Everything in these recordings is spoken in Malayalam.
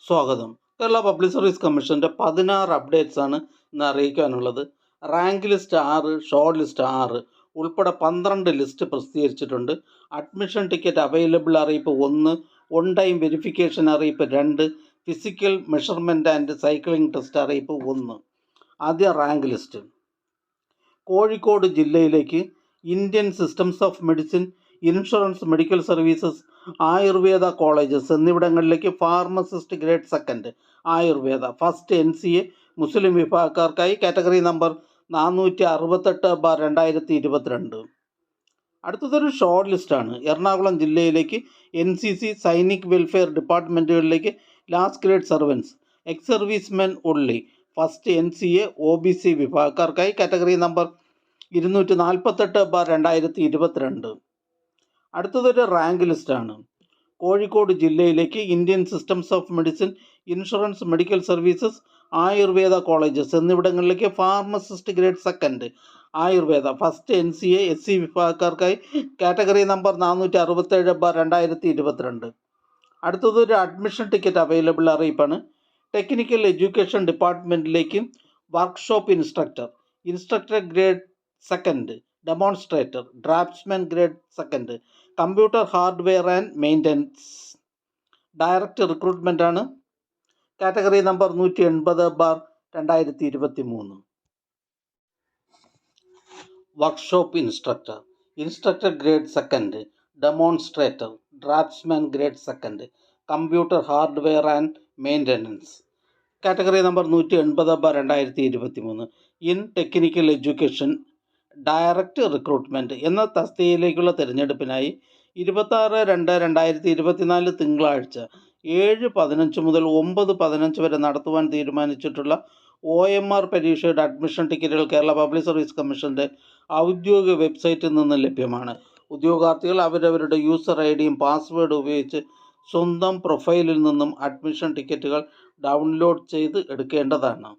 സ്വാഗതം. കേരള പബ്ലിക് സർവീസ് കമ്മീഷൻ്റെ 16 അപ്ഡേറ്റ്സ് ആണ് ഇന്ന് അറിയിക്കാനുള്ളത്. റാങ്ക് ലിസ്റ്റ് 6, ഷോർട്ട് ലിസ്റ്റ് 6 ഉൾപ്പെടെ 12 ലിസ്റ്റ് പ്രസിദ്ധീകരിച്ചിട്ടുണ്ട്. അഡ്മിഷൻ ടിക്കറ്റ് അവൈലബിൾ അറിയിപ്പ് 1, ഓൺ ടൈം വെരിഫിക്കേഷൻ അറിയിപ്പ് 2, physical measurement and cycling test അറിയിപ്പ് 1. ആദ്യം റാങ്ക് ലിസ്റ്റ്. കോഴിക്കോട് ജില്ലയിലേക്ക് Indian systems of medicine, insurance, medical services, Ayurveda colleges എന്നിവിടങ്ങളിലേക്ക് pharmacist grade second Ayurveda first NCA മുസ്ലിം വിഭാഗക്കാർക്കായി കാറ്റഗറി നമ്പർ 468/2022. അടുത്തതൊരു ഷോർട്ട് ലിസ്റ്റാണ്. എറണാകുളം ജില്ലയിലേക്ക് NCC, സൈനിക് വെൽഫെയർ ഡിപ്പാർട്ട്മെൻറ്റുകളിലേക്ക് last grade servants, ex servicemen ഉള്ളി ഫസ്റ്റ് NCA OBC വിഭാഗക്കാർക്കായി കാറ്റഗറി നമ്പർ 248/2022. അടുത്തതൊരു റാങ്ക് ലിസ്റ്റാണ്. കോഴിക്കോട് ജില്ലയിലേക്ക് Indian systems of medicine, insurance, medical services, Ayurveda colleges എന്നിവിടങ്ങളിലേക്ക് pharmacist grade second Ayurveda first NCA SC വിഭാഗക്കാർക്കായി കാറ്റഗറി നമ്പർ 467/2022. അടുത്തതൊരു അഡ്മിഷൻ ടിക്കറ്റ് അവൈലബിൾ അറിയിപ്പാണ്. ടെക്നിക്കൽ എഡ്യൂക്കേഷൻ ഡിപ്പാർട്ട്മെൻറ്റിലേക്ക് workshop instructor, instructor grade second, demonstrator, draftsman grade second, computer hardware and maintenance, direct recruitment ആണ്. Category number 180/2023. Workshop instructor, instructor grade second, demonstrator, draftsman grade second, computer hardware and maintenance, category number 180/2023. In technical education direct recruitment എന്ന തസ്തികയിലേക്കുള്ള തിരഞ്ഞെടുപ്പിനായി 26/2/2024 തിങ്കളാഴ്ച 7:15 മുതൽ 9:15 വരെ നടത്തുവാൻ തീരുമാനിച്ചിട്ടുള്ള OMR പരീക്ഷയുടെ അഡ്മിഷൻ ടിക്കറ്റുകൾ കേരള പബ്ലിക് സർവീസ് കമ്മീഷൻ്റെ ഔദ്യോഗിക വെബ്സൈറ്റിൽ നിന്ന് ലഭ്യമാണ്. ഉദ്യോഗാർത്ഥികൾ അവരവരുടെ യൂസർ ഐഡിയും പാസ്വേഡും ഉപയോഗിച്ച് സ്വന്തം പ്രൊഫൈലിൽ നിന്നും അഡ്മിഷൻ ടിക്കറ്റുകൾ ഡൗൺലോഡ് ചെയ്ത് എടുക്കേണ്ടതാണ്.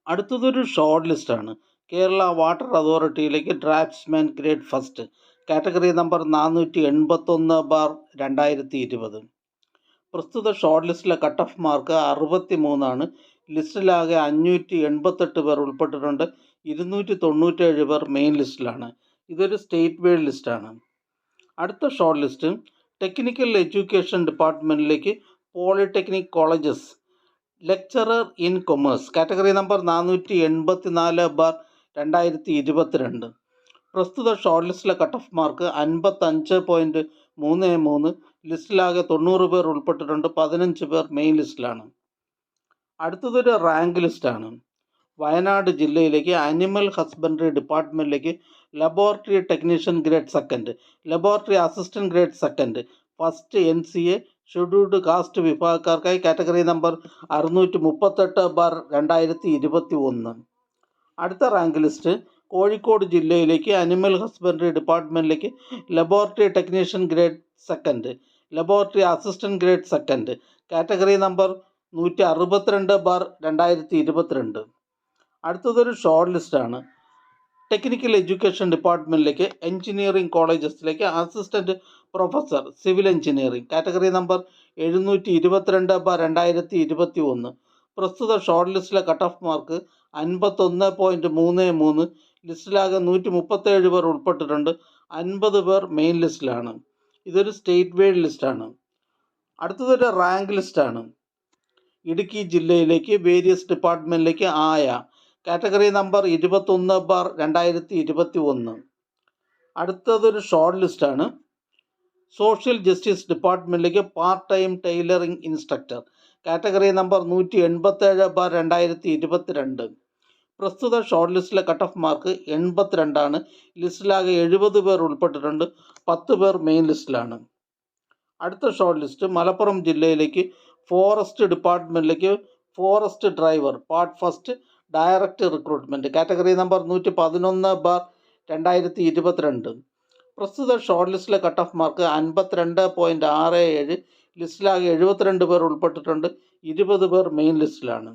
അടുത്തതൊരു ഷോർട്ട് ലിസ്റ്റാണ്. കേരള വാട്ടർ അതോറിറ്റിയിലേക്ക് draftsman grade first category number 481/2020. പ്രസ്തുത ഷോർട്ട് ലിസ്റ്റിലെ കട്ട് ഓഫ് മാർക്ക് 63 ആണ്. ലിസ്റ്റിലാകെ 588 പേർ ഉൾപ്പെട്ടിട്ടുണ്ട്. 297 പേർ മെയിൻ ലിസ്റ്റിലാണ്. ഇതൊരു സ്റ്റേറ്റ് വൈഡ് ലിസ്റ്റാണ്. അടുത്ത ഷോർട്ട് ലിസ്റ്റ് ടെക്നിക്കൽ എഡ്യൂക്കേഷൻ ഡിപ്പാർട്ട്മെൻറ്റിലേക്ക് polytechnic colleges, lecturer in commerce category number 482/2022. പ്രസ്തുത ഷോർട്ട് ലിസ്റ്റിലെ കട്ട് ഓഫ് മാർക്ക് 55.33. ലിസ്റ്റിലാകെ 90 പേർ ഉൾപ്പെട്ടിട്ടുണ്ട്. 15 പേർ മെയിൻ ലിസ്റ്റിലാണ്. അടുത്തതൊരു റാങ്ക് ലിസ്റ്റാണ്. വയനാട് ജില്ലയിലേക്ക് അനിമൽ ഹസ്ബൻഡറി ഡിപ്പാർട്ട്മെൻറ്റിലേക്ക് laboratory technician grade second, laboratory assistant grade second first NCA scheduled caste വിഭാഗക്കാർക്കായി കാറ്റഗറി നമ്പർ 638/2021. അടുത്ത റാങ്ക് ലിസ്റ്റ് കോഴിക്കോട് ജില്ലയിലേക്ക് അനിമൽ ഹസ്ബൻഡറി ഡിപ്പാർട്ട്മെൻറ്റിലേക്ക് laboratory technician grade second, laboratory assistant grade second category number 162/2022. അടുത്തതൊരു ഷോർട്ട് ലിസ്റ്റാണ്. ടെക്നിക്കൽ എഡ്യൂക്കേഷൻ ഡിപ്പാർട്ട്മെൻറ്റിലേക്ക് എഞ്ചിനീയറിംഗ് കോളേജസിലേക്ക് assistant professor civil engineering category number 722/2021. പ്രസ്തുത ഷോർട്ട് ലിസ്റ്റിലെ കട്ട് ഓഫ് മാർക്ക് 51.33. ലിസ്റ്റിലാകെ 137 പേർ ഉൾപ്പെട്ടിട്ടുണ്ട്. 50 പേർ മെയിൻ ലിസ്റ്റിലാണ്. ഇതൊരു സ്റ്റേറ്റ് വൈഡ് ലിസ്റ്റാണ്. അടുത്തതൊരു റാങ്ക് ലിസ്റ്റാണ്. ഇടുക്കി ജില്ലയിലേക്ക് വേരിയസ് ഡിപ്പാർട്ട്മെൻറ്റിലേക്ക് കാറ്റഗറി നമ്പർ 21/2021. അടുത്തതൊരു ഷോർട്ട് ലിസ്റ്റാണ്. സോഷ്യൽ ജസ്റ്റിസ് ഡിപ്പാർട്ട്മെൻറ്റിലേക്ക് part time tailoring instructor category number 182/2022. പ്രസ്തുത ഷോർട്ട് ലിസ്റ്റിലെ കട്ട് ഓഫ് മാർക്ക് 82 ആണ്. ലിസ്റ്റിലാകെ 70 പേർ ഉൾപ്പെട്ടിട്ടുണ്ട്. 10 പേർ മെയിൻ ലിസ്റ്റിലാണ്. അടുത്ത ഷോർട്ട് ലിസ്റ്റ് മലപ്പുറം ജില്ലയിലേക്ക് ഫോറസ്റ്റ് ഡിപ്പാർട്ട്മെൻറ്റിലേക്ക് forest driver part first direct recruitment category number 111/2022. പ്രസ്തുത ഷോർട്ട് ലിസ്റ്റിലെ കട്ട് ഓഫ് മാർക്ക് 52.67. ലിസ്റ്റിലാകെ 72 പേർ ഉൾപ്പെട്ടിട്ടുണ്ട്. 20 പേർ മെയിൻ ലിസ്റ്റിലാണ്.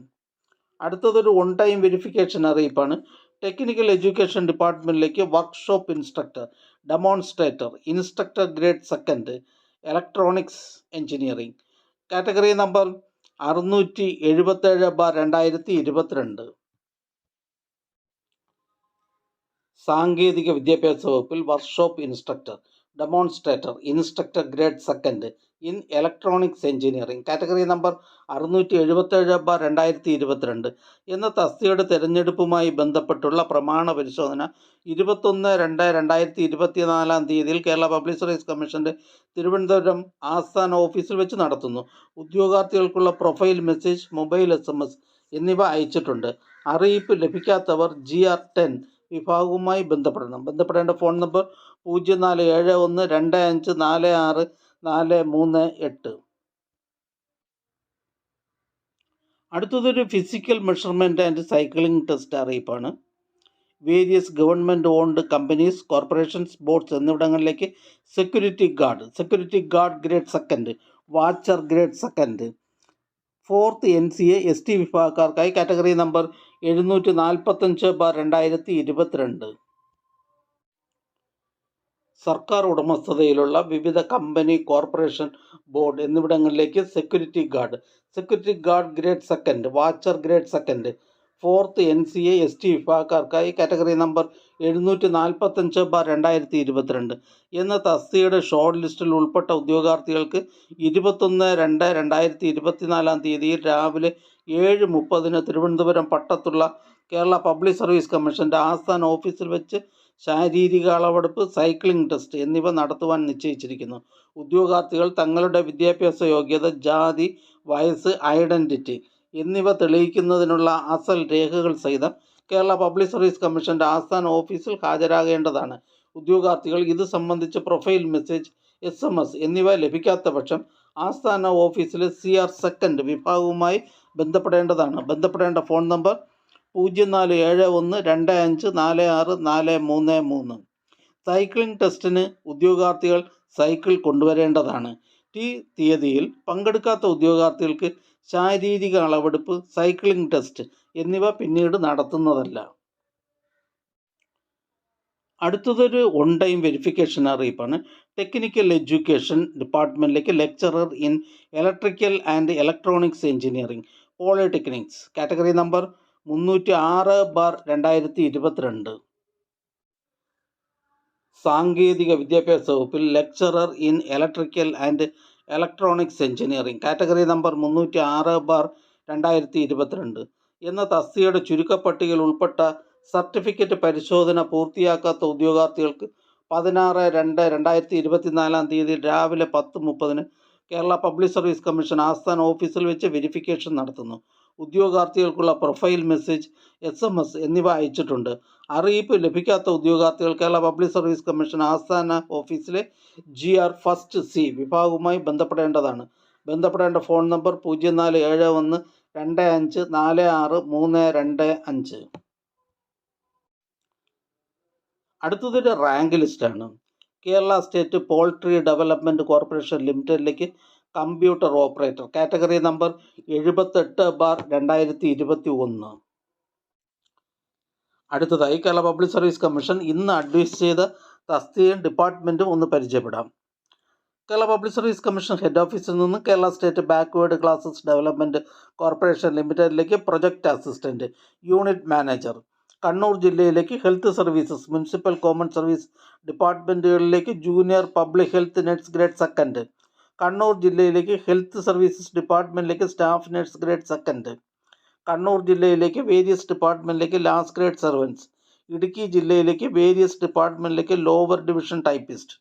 അടുത്തതൊരു ഓൺ ടൈം വെരിഫിക്കേഷൻ അറിയിപ്പാണ്. ടെക്നിക്കൽ എഡ്യൂക്കേഷൻ ഡിപ്പാർട്ട്മെൻറ്റിലേക്ക് workshop instructor, demonstrator, instructor grade second, electronics engineering. Category number 677/2022. സാങ്കേതിക വിദ്യാഭ്യാസ വകുപ്പിൽ workshop instructor, demonstrator, instructor grade second in electronics engineering. Category number 677/2022 എന്ന തസ്തികയുടെ തെരഞ്ഞെടുപ്പുമായി ബന്ധപ്പെട്ടുള്ള പ്രമാണ പരിശോധന 21/2/2024 കേരള പബ്ലിക് സർവീസ് കമ്മീഷന്റെ തിരുവനന്തപുരം ആസ്ഥാന ഓഫീസിൽ വെച്ച് നടത്തുന്നു. ഉദ്യോഗാർത്ഥികൾക്കുള്ള പ്രൊഫൈൽ മെസ്സേജ്, മൊബൈൽ SMS എന്നിവ അയച്ചിട്ടുണ്ട്. അറിയിപ്പ് ലഭിക്കാത്തവർ GR10 വിഭാഗവുമായി ബന്ധപ്പെടണം. ബന്ധപ്പെടേണ്ട ഫോൺ നമ്പർ 047125464438. അടുത്തതൊരു physical measurement and cycling test അറിയിപ്പാണ്. Various government owned companies, corporations, boards എന്നിവിടങ്ങളിലേക്ക് security guard grade second, watcher grade second, 4th NCA ST വിഭാഗക്കാർക്കായി കാറ്റഗറി നമ്പർ 745/2022. സർക്കാർ ഉടമസ്ഥതയിലുള്ള വിവിധ കമ്പനി, കോർപ്പറേഷൻ, ബോർഡ് എന്നിവിടങ്ങളിലേക്ക് security guard grade second, watcher grade second, 4th NCA ST വിഭാഗക്കാർക്കായി കാറ്റഗറി നമ്പർ 745/2022 എന്ന തസ്തികയുടെ ഷോർട്ട് ലിസ്റ്റിൽ ഉൾപ്പെട്ട ഉദ്യോഗാർത്ഥികൾക്ക് 21/2/2024 രാവിലെ 7:30 തിരുവനന്തപുരം പട്ടത്തുള്ള കേരള പബ്ലിക് സർവീസ് കമ്മീഷന്റെ ആസ്ഥാന ഓഫീസിൽ വെച്ച് ശാരീരിക അളവെടുപ്പ്, സൈക്ലിംഗ് ടെസ്റ്റ് എന്നിവ നടത്തുവാൻ നിശ്ചയിച്ചിരിക്കുന്നു. ഉദ്യോഗാർത്ഥികൾ തങ്ങളുടെ വിദ്യാഭ്യാസ യോഗ്യത, ജാതി, വയസ്സ്, ഐഡന്റിറ്റി എന്നിവ തെളിയിക്കുന്നതിനുള്ള അസൽ രേഖകൾ സഹിതം കേരള പബ്ലിക് സർവീസ് കമ്മീഷന്റെ ആസ്ഥാന ഓഫീസിൽ ഹാജരാകേണ്ടതാണ്. ഉദ്യോഗാർത്ഥികൾ ഇത് സംബന്ധിച്ച് പ്രൊഫൈൽ മെസ്സേജ്, SMS എന്നിവ ലഭിക്കാത്ത പക്ഷം ആസ്ഥാന ഓഫീസിലെ CR2 വിഭാഗവുമായി ബന്ധപ്പെടേണ്ടതാണ്. ബന്ധപ്പെടേണ്ട ഫോൺ നമ്പർ 047125464433. സൈക്ലിംഗ് ടെസ്റ്റിന് ഉദ്യോഗാർത്ഥികൾ സൈക്കിൾ കൊണ്ടുവരേണ്ടതാണ്. തീയതിയിൽ പങ്കെടുക്കാത്ത ഉദ്യോഗാർത്ഥികൾക്ക് ശാരീരിക അളവെടുപ്പ്, സൈക്ലിംഗ് ടെസ്റ്റ് എന്നിവ പിന്നീട് നടത്തുന്നതല്ല. അടുത്തതൊരു ഓൺ ടൈം വെരിഫിക്കേഷൻ അറിയിപ്പാണ്. ടെക്നിക്കൽ എഡ്യൂക്കേഷൻ ഡിപ്പാർട്ട്മെൻറ്റിലേക്ക് lecturer in electrical and electronics engineering, polytechnics. Category number 306/2022. സാങ്കേതിക വിദ്യാഭ്യാസ വകുപ്പിൽ lecturer in electrical and electronics engineering, category number 306/2022 എന്ന തസ്തികയുടെ ചുരുക്കപ്പട്ടികയിൽ ഉൾപ്പെട്ട സർട്ടിഫിക്കറ്റ് പരിശോധന പൂർത്തിയാക്കാത്ത ഉദ്യോഗാർത്ഥികൾക്ക് 16/2/2024 രാവിലെ 10:30 കേരള പബ്ലിക് സർവീസ് കമ്മീഷൻ ആസ്ഥാന ഓഫീസിൽ വെച്ച് വെരിഫിക്കേഷൻ നടത്തുന്നു. ഉദ്യോഗാർത്ഥികൾക്കുള്ള പ്രൊഫൈൽ മെസ്സേജ്, SMS എന്നിവ അയച്ചിട്ടുണ്ട്. അറിയിപ്പ് ലഭിക്കാത്ത ഉദ്യോഗാർത്ഥികൾ കേരള പബ്ലിക് സർവീസ് കമ്മീഷൻ ആസ്ഥാന ഓഫീസിലെ GR1C വിഭാഗവുമായി ബന്ധപ്പെടേണ്ടതാണ്. ബന്ധപ്പെടേണ്ട ഫോൺ നമ്പർ 047125463325. അടുത്തതൊരു റാങ്ക് ലിസ്റ്റാണ്. Kerala state poultry development corporation ലിമിറ്റഡിലേക്ക് കമ്പ്യൂട്ടർ ഓപ്പറേറ്റർ, കാറ്റഗറി നമ്പർ 78/2021. അടുത്തതായി കേരള പബ്ലിക് സർവീസ് കമ്മീഷൻ ഇന്ന് അഡ്വൈസ് ചെയ്ത തസ്തികയും ഡിപ്പാർട്ട്മെൻറ്റും ഒന്ന് പരിചയപ്പെടാം. Kerala public service commission head ഓഫീസിൽ നിന്ന് Kerala state backward classes development corporation ലിമിറ്റഡിലേക്ക് project assistant, unit manager. Kannur ജില്ലയിലേക്ക് health services, municipal common service ഡിപ്പാർട്ട്മെൻറ്റുകളിലേക്ക് junior public health nurse grade second. Kannur ജില്ലയിലേക്ക് ഹെൽത്ത് സർവീസസ് ഡിപ്പാർട്ട്മെൻറ്റിലേക്ക് staff nurse grade second. Kannur ജില്ലയിലേക്ക് വേരിയസ് ഡിപ്പാർട്ട്മെൻറ്റിലേക്ക് ലാസ്റ്റ് ഗ്രേഡ് സർവൻസ്. ഇടുക്കി ജില്ലയിലേക്ക് വേരിയസ് ഡിപ്പാർട്ട്മെൻറ്റിലേക്ക് ലോവർ ഡിവിഷൻ ടൈപ്പിസ്റ്റ്.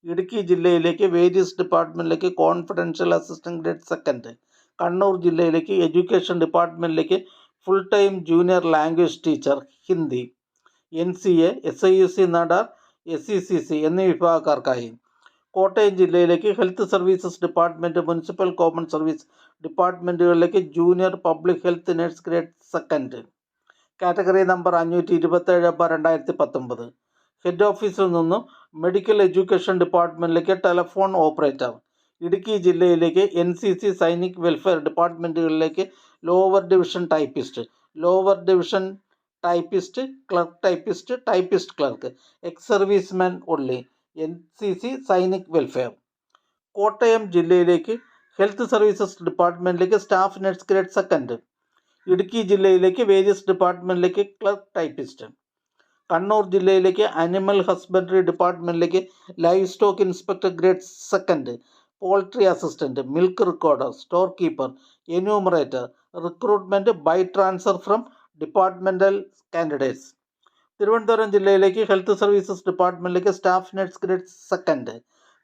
ഇടുക്കി ജില്ലയിലേക്ക് വേരിയസ് ഡിപ്പാർട്ട്മെൻറ്റിലേക്ക് confidential assistant grade second. Kannur ജില്ലയിലേക്ക് എഡ്യൂക്കേഷൻ ഡിപ്പാർട്ട്മെൻറ്റിലേക്ക് full time junior language teacher Hindi. NCA, SIUC Nadar, SECC എന്നീ വിഭാഗക്കാർക്കായി. കോട്ടയം ജില്ലയിലേക്ക് health services department, municipal common service ഡിപ്പാർട്ട്മെൻറ്റുകളിലേക്ക് junior public health nurse grade second, category number 527/2019. Head ഓഫീസിൽ നിന്നും മെഡിക്കൽ എഡ്യൂക്കേഷൻ ഡിപ്പാർട്ട്മെൻറ്റിലേക്ക് ടെലഫോൺ ഓപ്പറേറ്റർ. ഇടുക്കി ജില്ലയിലേക്ക് NCC സൈനിക് വെൽഫെയർ ഡിപ്പാർട്ട്മെൻറ്റുകളിലേക്ക് lower division typist, clerk, ex serviceman only, NCC Sainik welfare. Kottayam ജില്ലയിലേക്ക് ഹെൽത്ത് സർവീസസ് ഡിപ്പാർട്ട്മെൻറ്റിലേക്ക് staff nurse grade second. Idukki ജില്ലയിലേക്ക് വേരിയസ് ഡിപ്പാർട്ട്മെൻറ്റിലേക്ക് ക്ലർക്ക് ടൈപ്പിസ്റ്റ്. കണ്ണൂർ ജില്ലയിലേക്ക് അനിമൽ ഹസ്ബൻഡറി ഡിപ്പാർട്ട്മെൻറ്റിലേക്ക് live stock inspector grade second, poultry assistant, milk recorder, store keeper, enumerator. Recruitment by transfer from departmental candidates. Thiruvananthapuram ജില്ലയിലേക്ക് ഹെൽത്ത് സർവീസസ് ഡിപ്പാർട്ട്മെൻറ്റിലേക്ക് staff nurse grade second.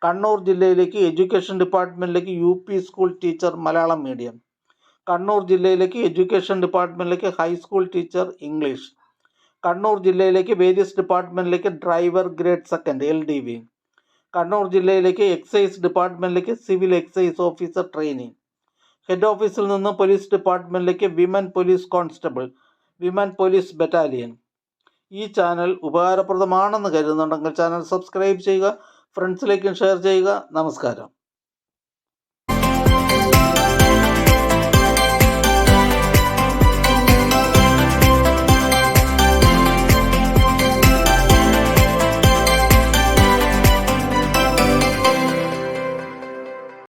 Kannur ജില്ലയിലേക്ക് എഡ്യൂക്കേഷൻ ഡിപ്പാർട്ട്മെൻറ്റിലേക്ക് UP school teacher Malayalam medium. Kannur ജില്ലയിലേക്ക് എഡ്യൂക്കേഷൻ ഡിപ്പാർട്ട്മെൻറ്റിലേക്ക് ഹൈസ്കൂൾ ടീച്ചർ ഇംഗ്ലീഷ്. കണ്ണൂർ ജില്ലയിലേക്ക് വേരിയസ് ഡിപ്പാർട്ട്മെൻറ്റിലേക്ക് driver grade second LDV. Kannur ജില്ലയിലേക്ക് എക്സൈസ് ഡിപ്പാർട്ട്മെൻറ്റിലേക്ക് civil excise officer training. Head ഓഫീസിൽ നിന്ന് പോലീസ് ഡിപ്പാർട്ട്മെൻറ്റിലേക്ക് women police constable, women police battalion. ഈ ചാനൽ ഉപകാരപ്രദമാണെന്ന് കരുതുന്നുണ്ടെങ്കിൽ ചാനൽ സബ്സ്ക്രൈബ് ചെയ്യുക, ഫ്രണ്ട്സിലേക്കും ഷെയർ ചെയ്യുക. നമസ്കാരം.